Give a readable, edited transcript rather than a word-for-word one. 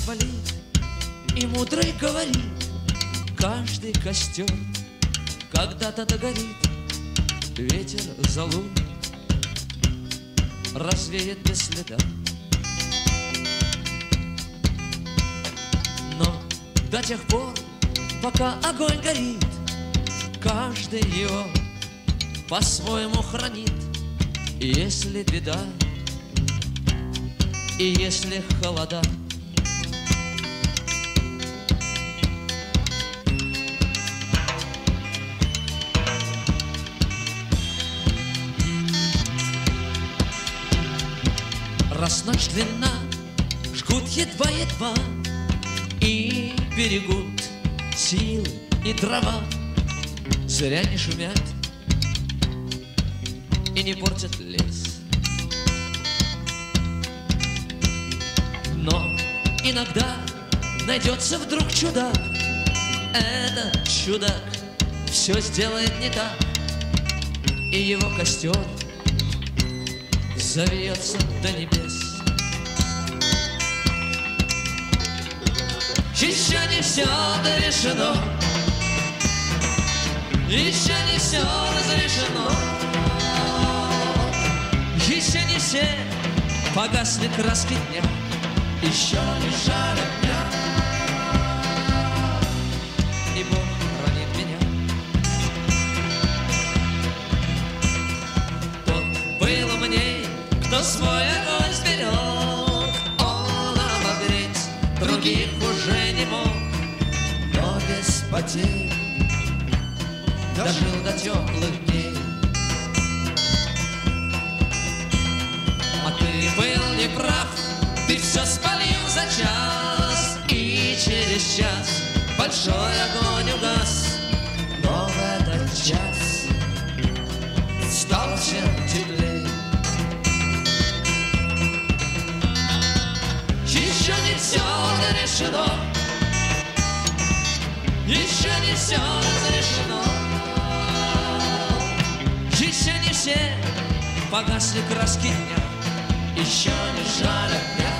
болит, и мудрый говорит: каждый костер когда-то догорит. Ветер золу развеет без следа. Но до тех пор, пока огонь горит, каждый его по-своему хранит. И если беда, и если холода, раз ночь длинна, жгут едва-едва и берегут силы и дрова. Зря не шумят и не портят лес. Но иногда найдется вдруг чудак. Этот чудак все сделает не так, и его костер завьется до небес. Еще не все дорешено, еще не все разрешено, еще не все погасли краски дня, еще не жаль огня, и Бог хранит меня. Тот был умней, кто свой огонь сберег, он обогреть других уже не мог, но без потерь дожил до теплых дней. А ты был неправ, ты все спалил за час, и через час большой огонь угас. Но в этот час стало всем теплей. Еще не все решено, еще не все разрешено, еще не все погасли краски дня, еще не жаль огня.